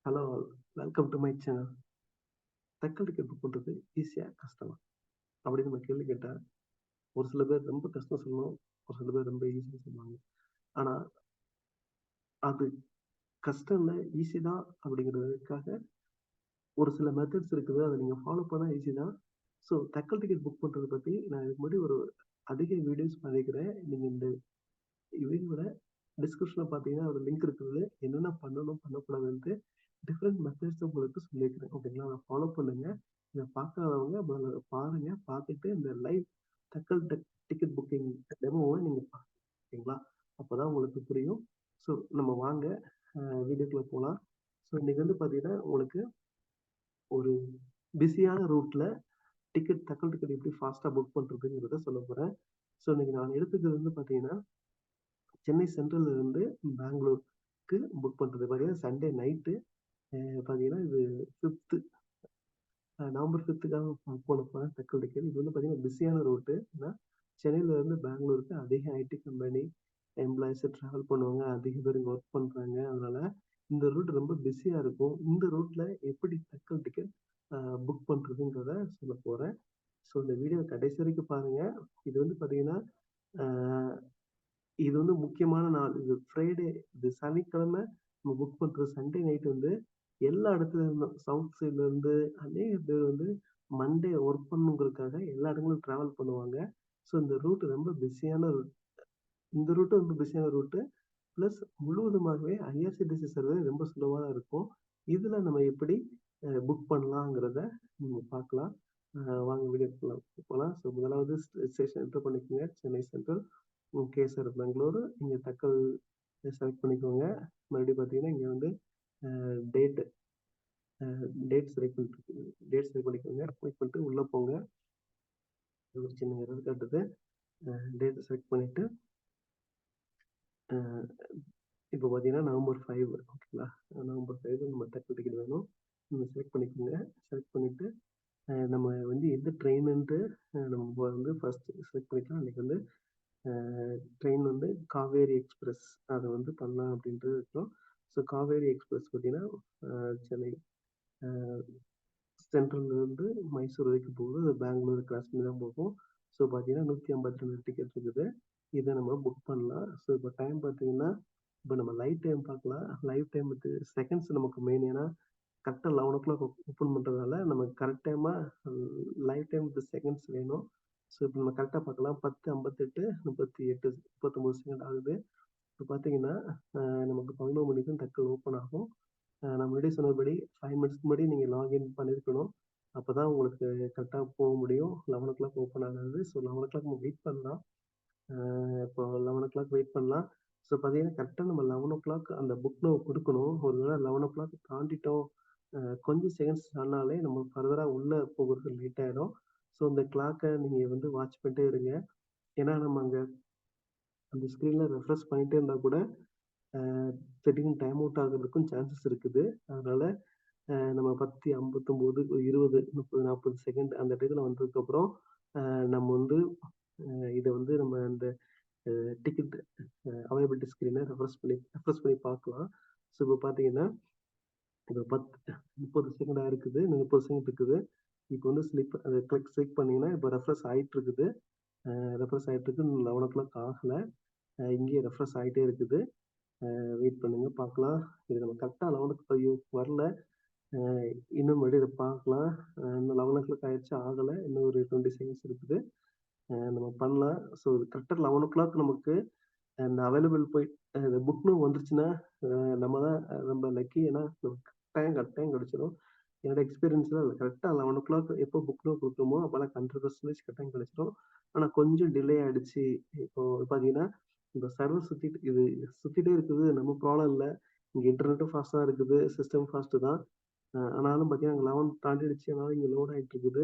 Hello all. Welcome to my channel. Tatkal ticket book பண்ணுறது ஈஸியா கஷ்டமா அப்படின்னு நம்ம கேள்வி கேட்டால் ஒரு சில பேர் ரொம்ப கஷ்டம் சொல்லணும், ஒரு சில பேர் ரொம்ப ஈஸியாக சொல்லுவாங்க. ஆனால் அது கஷ்டம் இல்லை, ஈஸி தான் அப்படிங்கிறதுக்காக ஒரு சில மெத்தட்ஸ் இருக்குது. அதை நீங்கள் ஃபாலோ பண்ணால் ஈஸி தான். ஸோ தக்கல் டிக்கெட் புக் பண்ணுறதை பற்றி நான் இதுக்கு முன்னாடி ஒரு அதிக வீடியோஸ் பண்ணிக்கிறேன். நீங்கள் இந்த வீடியோட டிஸ்கிரிப்ஷனில் பார்த்தீங்கன்னா ஒரு லிங்க் இருக்குது. என்னென்ன பண்ணணும் பண்ணக்கூடாதுன்ட்டு டிஃப்ரெண்ட் மெத்தட்ஸ் உங்களுக்கு சொல்லியிருக்கிறேன். ஓகேங்களா, அதை ஃபாலோ பண்ணுங்க. இதை பார்க்காதவங்க முதல்ல பாருங்க. பார்த்துட்டு இந்த லைவ் தக்கல் டிக்கெட் புக்கிங் டெமோவை நீங்கள் பாருங்க. ஓகேங்களா, அப்போதான் உங்களுக்கு புரியும். ஸோ நம்ம வாங்க வீடியோக்குள்ளே போகலாம். ஸோ இன்னைக்கு வந்து பார்த்தீங்கன்னா உங்களுக்கு ஒரு பிஸியான ரூட்டில் தக்கல் டிக்கெட் எப்படி ஃபாஸ்ட்டாக புக் பண்ணுறதுங்கிறத சொல்ல போகிறேன். ஸோ இன்னைக்கு நான் எடுத்துக்கிறது வந்து பார்த்தீங்கன்னா சென்னை சென்ட்ரல்ல இருந்து பெங்களூருக்கு புக் பண்ணுறது பார்த்தீங்கன்னா சண்டே நைட்டு. பார்த்தீங்கன்னா இது 5th நவம்பர் 5th போன போகிறேன் தக்கல் டிக்கெட். இது வந்து பார்த்தீங்கன்னா பிஸியான ரூட்டு. ஏன்னா சென்னையில இருந்து பெங்களூருக்கு அதிக ஐடி கம்பெனி எம்ப்ளாயிஸ் ட்ராவல் பண்ணுவாங்க, அதிக பேர் இங்கே ஒர்க் பண்ணுறாங்க. அதனால இந்த ரூட் ரொம்ப பிஸியாக இருக்கும். இந்த ரூட்ல எப்படி தக்கல் டிக்கெட் புக் பண்ணுறதுங்கிறத சொல்ல போகிறேன். ஸோ இந்த வீடியோ கடைசி வரைக்கும் பாருங்க. இது வந்து பார்த்தீங்கன்னா இது வந்து முக்கியமான நாள். இது ஃப்ரைடே, இது சனிக்கிழமை நம்ம புக் பண்ணுறது. சண்டே நைட் வந்து எல்லா இடத்துல இருந்தும் சவுத் சைட்ல இருந்து அநேக பேர் வந்து மண்டே ஒர்க் பண்ணுங்கிறதுக்காக எல்லா இடங்களும் டிராவல் பண்ணுவாங்க. ஸோ இந்த ரூட் ரொம்ப பிஸியான ரூட். இந்த ரூட்டு ரொம்ப பிஸியான ரூட்டு. ப்ளஸ் முழுவதுமாகவே ஐஆர்சிடிசி சர்வீஸ் ரொம்ப ஸ்லோவாக தான் இருக்கும். இதில் நம்ம எப்படி புக் பண்ணலாங்கிறத நம்ம பார்க்கலாம். வாங்க வீடியோ போகலாம். ஸோ முதலாவது ஸ்டேஷன் என்டர் பண்ணிக்கோங்க, சென்னை சென்ட்ரல். கேசர் பெங்களூரு. இங்கே தக்கல் செலக்ட் பண்ணிக்கோங்க. மறுபடியும் பார்த்தீங்கன்னா இங்கே வந்து டேட் செலக்ட் பண்ணிக்கோங்க. கிளிக் பண்ணிட்டு உள்ளே போங்க. ஒரு சின்ன எரர் காட்டுது. டேட் செலக்ட் பண்ணிட்டு இப்போ பார்த்தீங்கன்னா நவம்பர் 5. ஓகேங்களா, நவம்பர் 5 நம்ம தக்கல் டிக்கெட் வேணும். நீங்கள் செலக்ட் பண்ணிக்கோங்க. செலக்ட் பண்ணிவிட்டு நம்ம வந்து எந்த ட்ரெயினுன்ட்டு நம்ம வந்து ஃபர்ஸ்ட் செலக்ட் பண்ணிக்கலாம். அன்றைக்கி வந்து ட்ரெயின் வந்து காவேரி எக்ஸ்பிரஸ் அதை வந்து பண்ணலாம் அப்படின்ட்டு இருக்கோம். ஸோ காவேரி எக்ஸ்பிரஸ் பார்த்தீங்கன்னா சென்னை சென்ட்ரல்லேருந்து மைசூர் வரைக்கும் போகுது. அது பெங்களூர் கிராஸ் பண்ணி தான் போகும். ஸோ பார்த்தீங்கன்னா 152 டிக்கெட் இருக்குது. இதை நம்ம புக் பண்ணலாம். ஸோ இப்போ டைம் பார்த்தீங்கன்னா இப்போ நம்ம லைவ் டைம் பார்க்கலாம். லைவ் டைம் வந்து செகண்ட்ஸ் நமக்கு மெயின். ஏன்னா கரெக்டாக 11 o'clock ஓப்பன் பண்ணுறதுனால நமக்கு கரெக்ட் டைமாக லைவ் டைம் வித் செகண்ட்ஸ் வேணும். ஸோ இப்போ நம்ம கரெக்டாக பார்க்கலாம். 10:58, 38, 39 செகண்ட் ஆகுது. இப்போ பார்த்தீங்கன்னா நமக்கு 11 மணிக்கு தக்கல் ஓப்பன் ஆகும். நான் முன்னாடி சொன்னபடி 5 மினிட்ஸ்க்கு முன்னாடி நீங்கள் லாகின் பண்ணியிருக்கணும். அப்போ தான் உங்களுக்கு கரெக்டாக போக முடியும். 11 o'clock ஓப்பன் ஆகாது. ஸோ 11 o'clock நம்ம வெயிட் பண்ணலாம். இப்போ 11 o'clock வெயிட் பண்ணலாம். ஸோ பார்த்தீங்கன்னா கரெக்டாக நம்ம 11 o'clock அந்த புக் நம்ம கொடுக்கணும். ஒரு வேளை 11 o'clock தாண்டிட்டோம், கொஞ்சம் செகண்ட்ஸ் ஆனாலே நம்ம ஃபர்தராக உள்ளே போகிறது லேட் ஆகிடும். ஸோ இந்த கிளாக்கை நீங்கள் வந்து வாட்ச் பண்ணிட்டே இருங்க. ஏன்னா நம்ம அங்கே அந்த ஸ்க்ரீனில் ரெஃப்ரெஷ் பண்ணிகிட்டே இருந்தால் கூட திடீர்னு டைம் அவுட் ஆகிறதுக்கும் சான்சஸ் இருக்குது. அதனால் நம்ம 10:59, 20, 30, 40 செகண்ட் அந்த இடத்துல வந்ததுக்கப்புறம் நம்ம வந்து இதை வந்து நம்ம இந்த டிக்கெட் அவைலபிலிட்டி ஸ்க்ரீனை ரெஃப்ரெஷ் பண்ணி பார்க்கலாம். ஸோ இப்போ பார்த்தீங்கன்னா இப்போ 30 செகண்டாக இருக்குது. இன்னும் 30 செகண்ட் இருக்குது. இப்போ வந்து அதை கிளிக் பண்ணிங்கன்னா இப்போ ரெஃப்ரெஷ் ஆகிட்டு இருக்குது. 11 o'clock ஆகலை. இங்கேயே ரெஃப்ரெஷ் ஆகிட்டே இருக்குது. வெயிட் பண்ணுங்க, பார்க்கலாம். இது நம்ம கரெக்டாக 11 வரல. இன்னும் மறுபடியும் இதை பார்க்கலாம். இன்னும் 11 o'clock ஆயிடுச்சு, ஆகலை. இன்னும் ஒரு 20 செகண்ட்ஸ் இருக்குது. நம்ம பண்ணலாம். ஸோ கரெக்டாக 11 o'clock நமக்கு அந்த அவைலபிள் போய் புக்னு வந்துருச்சுன்னா நம்ம தான் ரொம்ப லக்கி. ஏன்னா கரெக்ட் டைம் கிடச்சிடும். என்னோட எக்ஸ்பீரியன்ஸில் கரெக்டாக 11 o'clock எப்போ புக்னு கொடுக்குறோமோ அப்போல்லாம் 100% கரெக்ட் டைம் கிடச்சிடும். ஆனால் கொஞ்சம் டிலே ஆகிடுச்சு. இப்போ பார்த்தீங்கன்னா இந்த சர்வர் சுற்றிட்டே இருக்குது. நம்ம ப்ராப்ளம் இல்லை. இங்கே இன்டர்நெட்டும் ஃபாஸ்ட்டாக இருக்குது, சிஸ்டம் ஃபாஸ்ட்டு தான். ஆனாலும் பார்த்தீங்கன்னா அங்கே 11 தாண்டிடுச்சு. அதனால இங்கே லோட் ஆகிட்டு இருக்குது.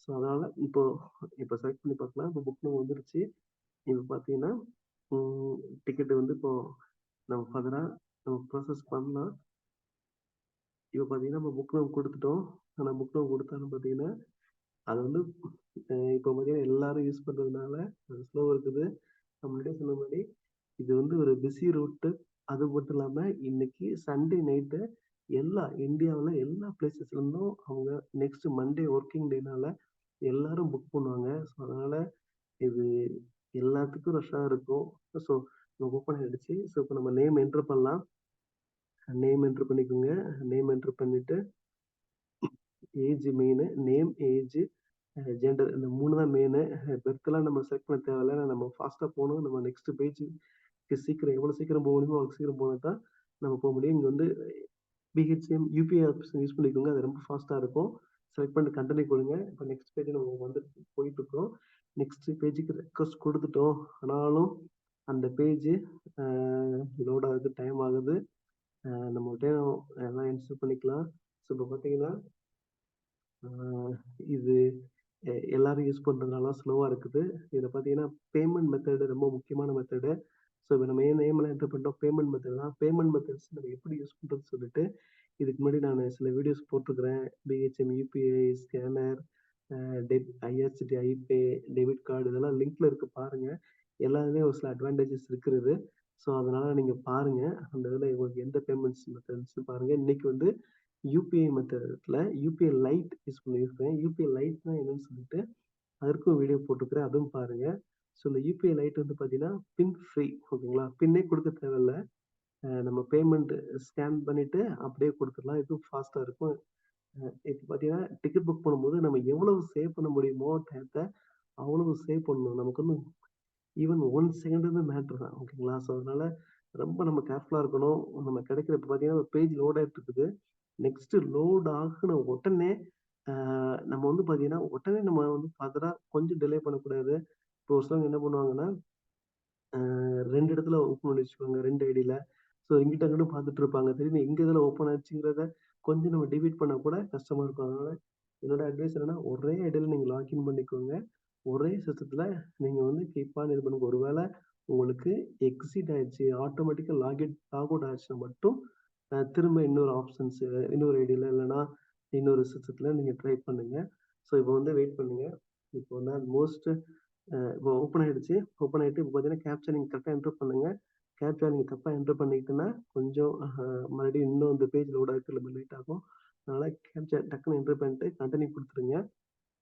ஸோ அதனால் இப்போ செலக்ட் பண்ணி பார்க்கலாம். இப்போ புக்னு வந்துருச்சு. இப்போ பார்த்தீங்கன்னா டிக்கெட்டு வந்து இப்போ நம்ம ஃபர்தராக நம்ம ப்ராசஸ் பண்ணலாம். இப்போ பார்த்தீங்கன்னா நம்ம புக் நம்ம கொடுத்துட்டோம். ஆனால் புக் நம்ம கொடுத்தாலும் பார்த்தீங்கன்னா அது வந்து இப்போ பார்த்தீங்கன்னா எல்லாரும் யூஸ் பண்ணுறதுனால அது ஸ்லோ இருக்குது. நான் முன்னாடியே சொன்ன மாதிரி இது வந்து ஒரு பிஸி ரூட்டு. அது மட்டும் இல்லாமல் இன்னைக்கு சண்டே நைட்டு இந்தியாவுல எல்லா பிளேஸஸ்ல இருந்தும் அவங்க நெக்ஸ்ட் மண்டே ஒர்க்கிங் டேனால எல்லாரும் புக் பண்ணுவாங்க. ஸோ அதனால இது எல்லாத்துக்கும் ரஷ்ஷா இருக்கும். ஸோ ஓப்பன் ஆயிடுச்சு. ஸோ இப்போ நம்ம நேம் என்டர் பண்ணலாம். நேம் என்டர் பண்ணிக்கோங்க. நேம் என்டர் பண்ணிட்டு age main, name, age, gender இந்த 3 தான் மெயினு. பெர்த்லாம் நம்ம செலக்ட் பண்ண தேவையில்ல. நம்ம ஃபாஸ்ட்டா போணும். நம்ம நெக்ஸ்ட் பேஜ்க்கு சீக்கிரம் எவ்வளோ சீக்கிரம் போக முடியுமோ அவ்வளோ சீக்கிரம் போனா தான் நம்ம போ முடியும். இங்க வந்து பிஹெச்எம் யுபிஐ ஆப்ஷன் யூஸ் பண்ணிக்கோங்க. அது ரொம்ப ஃபாஸ்ட்டா இருக்கும். செலக்ட் பண்ணிட்டு கன்டின்யூ கொடுங்க. இப்போ நெக்ஸ்ட் பேஜ் நம்ம வந்து போயிட்டு இருக்கோம். நெக்ஸ்ட் பேஜுக்கு ரெக்வெஸ்ட் கொடுத்துட்டோம். ஆனாலும் அந்த பேஜ் லோட் ஆகுது, டைம் ஆகுது. நம்ம டைம் எல்லாம் இன்ஸ்டால் பண்ணிக்கலாம். ஸோ இப்போ பார்த்தீங்கன்னா இது எல்லாரும் யூஸ் பண்றதுனால ஸ்லோவா இருக்குது. இதுல பார்த்தீங்கன்னா பேமெண்ட் மெத்தட் ரொம்ப முக்கியமான மெத்தடு. ஸோ இப்போ நம்ம நேம்லாம் என்டர் பண்ணிட்டோம். பேமெண்ட் மெத்தட் தான். பேமெண்ட் மெத்தட்ஸ் நம்ம எப்படி யூஸ் பண்றதுன்னு சொல்லிட்டு இதுக்கு முன்னாடி நான் சில வீடியோஸ் போட்டிருக்கிறேன். BHM, UPI, scanner, IRCT, iPay, debit card இதெல்லாம் லிங்க்ல இருக்கு பாருங்க. எல்லாமே ஒரு சில அட்வான்டேஜஸ் இருக்கிறது. ஸோ அதனால நீங்க பாருங்க. அந்த இதில் உங்களுக்கு எந்த பேமெண்ட்ஸ் மெத்தட்ஸ் பாருங்க. இன்னைக்கு வந்து யூபிஐ மெத்தட்ல யூபிஐ லைட் யூஸ் பண்ணியிருக்கேன். யூபிஐ லைட்னா என்னன்னு சொல்லிட்டு அதற்கும் வீடியோ போட்டுக்கிறேன். அதுவும் பாருங்க. ஸோ இந்த யூபிஐ லைட் வந்து பார்த்தீங்கன்னா பின் ஃப்ரீ. ஓகேங்களா? பின்னே கொடுக்க தேவையில்ல. நம்ம பேமெண்ட் ஸ்கேன் பண்ணிட்டு அப்படியே கொடுத்துடலாம். இதுவும் ஃபாஸ்டா இருக்கும். இப்போ பார்த்தீங்கன்னா டிக்கெட் புக் பண்ணும்போது நம்ம எவ்வளவு சேவ் பண்ண முடியுமோ டயத்தை அவ்வளவு சேவ் பண்ணணும். நமக்கு வந்து ஈவன் 1 செகண்ட் வந்து மேட்டர் தான். ஓகேங்களா? ஸோ அதனால ரொம்ப நம்ம கேர்ஃபுல்லா இருக்கணும். நம்ம கிடைக்கிற இப்போ பார்த்தீங்கன்னா ஒரு பேஜ் லோட் ஆயிட்டு இருக்குது. நெக்ஸ்ட் லோட் ஆகுன உடனே நம்ம வந்து பார்த்தீங்கன்னா உடனே நம்ம வந்து ஃபர்தரா கொஞ்சம் டிலே பண்ணக்கூடாது. இப்போ ஒரு சிலவங்க என்ன பண்ணுவாங்கன்னா 2 இடத்துல ஓப்பன் பண்ணி வச்சுக்குவாங்க 2 ஐடில. ஸோ இங்கிட்டு அங்கிட்டும் பார்த்துட்டு இருப்பாங்க. திடீர்னு எங்க இதுல ஓப்பன் ஆச்சுங்கிறத கொஞ்சம் நம்ம டிலீட் பண்ணா கூட கஷ்டமா இருக்கும். அதனால என்னோட அட்வைஸ் என்னன்னா, ஒரே ஐடில நீங்க லாகின் பண்ணிக்கோங்க. ஒரே சிஸ்டத்துல நீங்க வந்து கீப் ஆன் இது பண்ணுங்க. ஒருவேள உங்களுக்கு எக்ஸிட் ஆயிடுச்சு, ஆட்டோமேட்டிக்கா லாக் அவுட் ஆயிடுச்சுனா மட்டும் திரும்ப இன்னொரு ஆப்ஷன்ஸ் இன்னொரு ஐடில இல்லன்னா இன்னொரு சிஸ்டத்துல நீங்க ட்ரை பண்ணுங்க. ஸோ இப்போ வந்து வெயிட் பண்ணுங்க. இப்போ வந்து மோஸ்ட் இப்போ ஓப்பன் ஆயிடுச்சு. ஓப்பன் ஆயிட்டு இப்போ பார்த்தீங்கன்னா, கேப்ச்சா நீங்க கரெக்ட்டா என்டர் பண்ணுங்க. கேப்ச்சா நீங்க தப்பா என்டர் பண்ணிட்டீங்கன்னா, கொஞ்சம் மறுபடியும் இன்னும் இந்த பேஜ் லோட் ஆகறதுக்கு ரொம்ப லேட் ஆகும். அதனால கேப்ச்சா டக்குனு என்டர் பண்ணிட்டு கன்டின்யூ குடுத்துருங்க.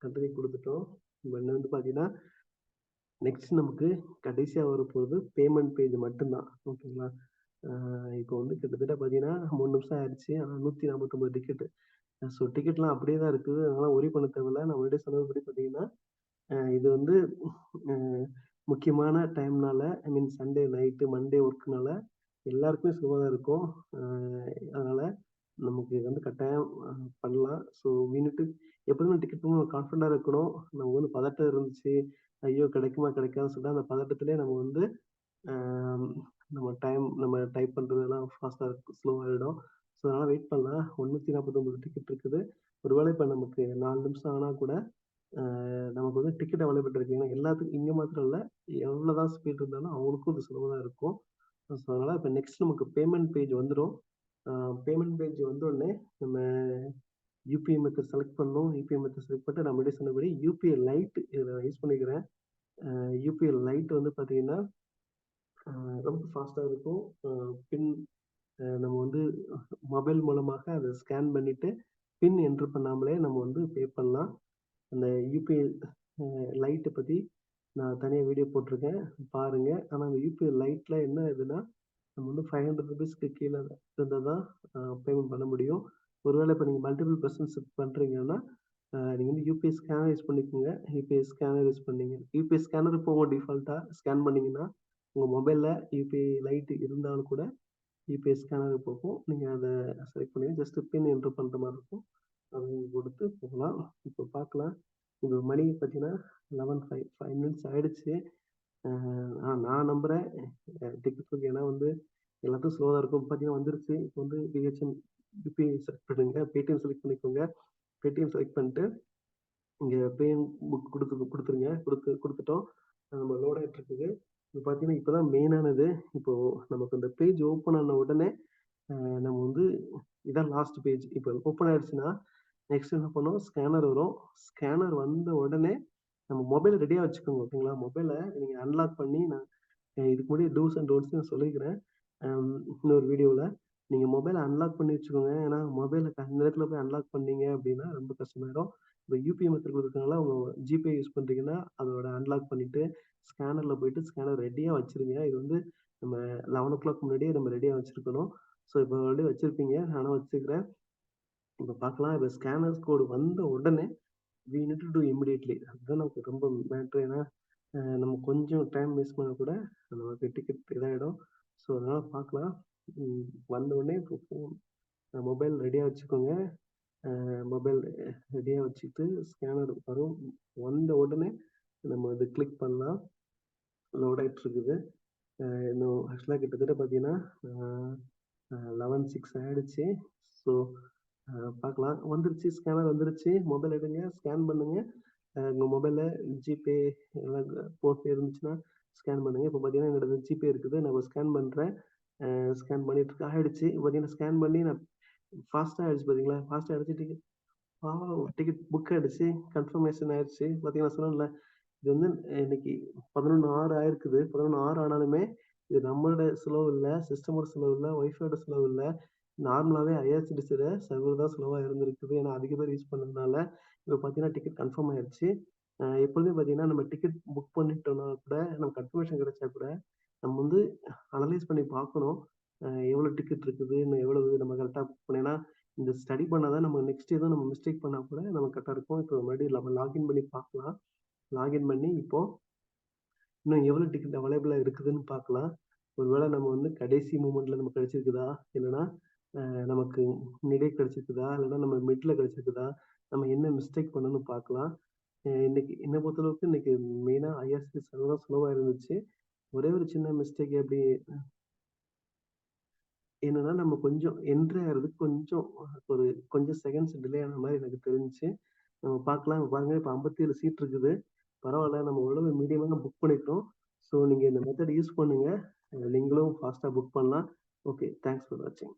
கன்டின்யூ குடுத்துட்டோம். இப்ப இன்னும் வந்து பார்த்தீங்கன்னா, நெக்ஸ்ட் நமக்கு கடைசியா வரப்போறது பேமெண்ட் பேஜ் மட்டும் தான். ஓகேங்களா? இப்போ வந்து கிட்டத்தட்ட பார்த்தீங்கன்னா, 3 நிமிஷம் ஆயிடுச்சு. ஆனா 149 டிக்கெட். ஸோ டிக்கெட்லாம் அப்படியே தான் இருக்குது. அதனால வொரி பண்ண தேவையில்ல. நான் முன்னாடியே சொன்னதுபடி பார்த்தீங்கன்னா, இது வந்து அ முக்கியமான டைம்னால ஐ மீன் சண்டே நைட்டு, மண்டே ஒர்க்னால எல்லாருக்குமே சுலபமா இருக்கும். அ அதனால நமக்கு இது வந்து கட்டாயம் பண்ணலாம். ஸோ வி நீட் டூ எப்போதுமே டிக்கெட் போகும்போது கான்ஃபிடென்ட்டா இருக்கணும். நமக்கு வந்து பதட்டம் இருந்துச்சு. ஐயோ! கிடைக்குமா? கிடைக்காதான்னு சொல்லிட்டு அந்த பதட்டத்திலேயே நம்ம வந்து அ நம்ம டைப் பண்றதெல்லாம் ஃபாஸ்ட்டா ஸ்லோ ஆயிடும். ஸோ அதனால வெயிட் பண்ணலாம். 149 டிக்கெட் இருக்குது. ஒருவேளை இப்ப நமக்கு 4 நிமிஷம் ஆனா கூட நமக்கு வந்து டிக்கெட் அவைலபிள் இருக்கு. ஏன்னா எல்லாத்துக்கும் இங்க மாத்திரம் இல்ல. எவ்வளவுதான் ஸ்பீட் இருந்தாலும் அவங்களுக்கும் இது சுலபமா இருக்கும். ஸோ அதனால இப்ப நெக்ஸ்ட் நமக்கு பேமெண்ட் பேஜ் வந்துரும். பேமெண்ட் பேஜ் வந்தோனே நம்ம யுபிஐ மெத்தட் செலக்ட் பண்ணணும். யுபிஐ மெத்தட் செலக்ட் பண்ணிட்டு நான் முன்னாடியே சொன்னபடி யுபிஐ லைட் இதில யூஸ் பண்ணிக்கிறேன். யுபிஐ லைட் வந்து பார்த்தீங்கன்னா, அ ரொம்ப ஃபாஸ்ட்டா இருக்கும். பின் நம்ம வந்து மொபைல் மூலமாக அத ஸ்கேன் பண்ணிட்டு, பின் என்டர் பண்ணாமலே நம்ம வந்து பே பண்ணலாம். அந்த யுபிஐ லைட்ட பத்தி நான் தனியா வீடியோ போட்டிருக்கேன். பாருங்க. ஆனா அந்த யுபிஐ லைட்ல என்ன இதுன்னா, நம்ம வந்து ₹500க்கு கீழ இருந்தா தான் பேமெண்ட் பண்ண முடியும். ஒருவேளை இப்ப நீங்க மல்டிபிள் பெர்சன்ஸ் பண்றீங்கன்னா, நீங்க வந்து யுபிஐ ஸ்கேனர் யூஸ் பண்ணிக்கோங்க. யுபிஐ ஸ்கேனர் யூஸ் பண்ணீங்க யுபிஐ ஸ்கேனர் இப்போ உங்க டிஃபால்ட்டா ஸ்கேன் பண்ணீங்கன்னா, உங்க மொபைல்ல யுபிஐ லைட் இருந்தாலும் கூட யுபிஐ ஸ்கேனர் போகும். நீங்க அத செலக்ட் பண்ணி ஜஸ்ட் பின் என்டர் பண்ற மாரி இருக்கும். அத நீங்க கொடுத்து போகலாம். இப்போ பார்க்கலாம். இப்போ மணி பார்த்தீங்கன்னா 5 மினிட்ஸ் ஆயிடுச்சு. அ நான் நம்புறேன் டிக்கெட் புக் ஏன்னா வந்து எல்லாத்துக்கும் ஸ்லோவா தான் இருக்கும். பார்த்தீங்கன்னா வந்துருச்சு. இப்போ வந்து பிஹெச்எம் யுபிஐ செலக்ட் பண்ணுங்க. பேடிஎம் செலக்ட் பண்ணிக்கோங்க. பேடிஎம் செலக்ட் பண்ணிட்டு இங்க பே புக் குடுத்துருங்க. குடுத்துட்டோம். நம்ம லோட் ஆயிட்டு இருக்குது. இப்போ பார்த்தீங்கன்னா, இப்போ தான் மெயினானது. இப்போ நமக்கு இந்த பேஜ் ஓப்பன் ஆன உடனே நம்ம வந்து இதான் லாஸ்ட் பேஜ். இப்போ ஓப்பன் ஆயிடுச்சுன்னா, நெக்ஸ்ட் என்ன பண்ணும்? ஸ்கேனர் வரும். ஸ்கேனர் வந்த உடனே நம்ம மொபைல் ரெடியா வச்சுக்கோங்க. ஓகேங்களா? மொபைல நீங்க அன்லாக் பண்ணி நான் இதுக்கு முன்னாடி டூஸ் அண்ட் டோன்ட்ஸ் நான் சொல்லியிருக்கிறேன். இன்னொரு வீடியோல. நீங்க மொபைல அன்லாக் பண்ணி வச்சுக்கோங்க. ஏன்னா மொபைல அந்த நேரத்துல போய் அன்லாக் பண்ணீங்க அப்டின்னா ரொம்ப கஷ்டமாயிடும். இப்ப யுபிஐ மெத்தட் குடுக்கறதுனால உங்க ஜிபே யூஸ் பண்றீங்கன்னா, அதோட அன்லாக் பண்ணிட்டு ஸ்கேனர்ல போயிட்டு ஸ்கேனர் ரெடியா வச்சிருங்க. இது வந்து நம்ம 11:00 முன்னாடியே நம்ம ரெடியா வச்சிருக்கணும். ஸோ இப்போ ஆல்ரெடி வச்சிருப்பீங்க. நானும் வச்சுக்கிறேன். இப்ப பார்க்கலாம். இப்ப ஸ்கேனர்ஸ் கோடு வந்த உடனே we need to do immediately. அதுதான் நமக்கு ரொம்ப மேட்டர். ஏன்னா, நம்ம கொஞ்சம் டைம் வேஸ்ட் பண்ணா கூட நமக்கு டிக்கெட் இதாயிடும். ஸோ அதனால பார்க்கலாம். ம் வந்த உடனே இப்போ மொபைல் ரெடியா வச்சுக்கோங்க. மொபைல் ரெடியா வச்சுட்டு ஸ்கேனர் வரும். வந்த உடனே நம்ம அத கிளிக் பண்ணலாம். லோட் ஆயிட்டு இருக்குது. இன்னும் ஆக்சுவலா கிட்டத்தட்ட பார்த்தீங்கன்னா, அ 11:06 ஆயிடுச்சு. ஸோ பார்க்கலாம். வந்துருச்சு ஸ்கேனர் வந்துருச்சு. மொபைல் எடுங்க, ஸ்கேன் பண்ணுங்க. உங்க மொபைல்ல ஜிபே இல்ல ஃபோன்பே இருந்துச்சுன்னா ஸ்கேன் பண்ணுங்க. இப்ப பார்த்தீங்கன்னா, என்னோடது ஜிபே இருக்குது. நான் இப்ப ஸ்கேன் பண்றேன். ஸ்கேன் பண்ணிட்டு இருக்கு. ஆயிடுச்சு. பார்த்தீங்கன்னா, ஸ்கேன் பண்ணி நான் ஃபாஸ்ட்டா ஆயிடுச்சு பார்த்தீங்களா? ஃபாஸ்ட்டா ஆயிடுச்சு. டிக்கெட் புக் ஆயிடுச்சு. கன்ஃபர்மேஷன் ஆயிடுச்சு. பார்த்தீங்கன்னா, நான் சொன்னேன்ல. இது வந்து இன்னைக்கு 11:06 ஆயிருக்குது. 11:06 ஆனாலுமே, இது நம்மளோட செலவு இல்ல, சிஸ்டமோட செலவு இல்ல, ஒய்ஃபையோட செலவு இல்ல. நார்மலாவே ஐஆர்சிடிசியோட சர்வர் தான் ஸ்லோவா இருந்திருக்குது. ஏன்னா அதிக பேர் யூஸ் பண்ணதுனால. இப்ப பார்த்தீங்கன்னா, டிக்கெட் கன்ஃபார்ம் ஆயிருச்சு. எப்பொழுதுமே பார்த்தீங்கன்னா, நம்ம டிக்கெட் புக் பண்ணிட்டோம்னா கூட, நமக்கு கன்ஃபர்மேஷன் கிடைச்சா கூட, நம்ம வந்து அனலைஸ் பண்ணி பார்க்கணும். எவ்வளோ டிக்கெட் இருக்குது, இன்னும் எவ்வளவு நம்ம கரெக்ட்டா புக் பண்ணி ஏன்னா, இந்த ஸ்டடி பண்ணா தான் நம்ம நெக்ஸ்ட் எதுவும் நம்ம மிஸ்டேக் பண்ணா கூட நமக்கு கரெக்ட்டா இருக்கும். இப்போ மறுபடியும் நம்ம லாகின் பண்ணி பார்க்கலாம். லாகின் பண்ணி இப்போ இன்னும் எவ்வளோ டிக்கெட் அவைலபிளா இருக்குதுன்னு பார்க்கலாம். ஒருவேள நம்ம வந்து கடைசி மூமெண்ட்ல நமக்கு கிடைச்சிருக்குதா? இல்லன்னா நமக்கு முன்னாடியே கிடைச்சிருக்குதா? இல்லன்னா நம்ம மிட்ல கிடைச்சிருக்குதா? நம்ம என்ன மிஸ்டேக் பண்ணோம்னு பார்க்கலாம். இன்னைக்கு என்ன பொறுத்தளவுக்கு இன்னைக்கு மெயினா ஐஆர்சிடி சர்வர் தான் ஸ்லோவா இருந்துச்சு. ஒரே ஒரு சின்ன மிஸ்டேக் எப்படி என்னன்னா, நம்ம கொஞ்சம் என்ட்ரி ஆகுறதுக்கு ஒரு கொஞ்சம் செகண்ட்ஸ் டிலே ஆன மாரி எனக்கு தெரிஞ்சுச்சு. நம்ம பார்க்கலாம். இப்ப பாருங்க இப்ப 57 சீட் இருக்குது. பரவால்ல. நம்ம ஓரளவு மீடியமா தான் புக் பண்ணிட்டோம். ஸோ நீங்க இந்த மெத்தட் யூஸ் பண்ணுங்க. நீங்களும் ஃபாஸ்ட்டா புக் பண்ணலாம். ஓகே. தேங்க்ஸ் ஃபார் வாட்சிங்.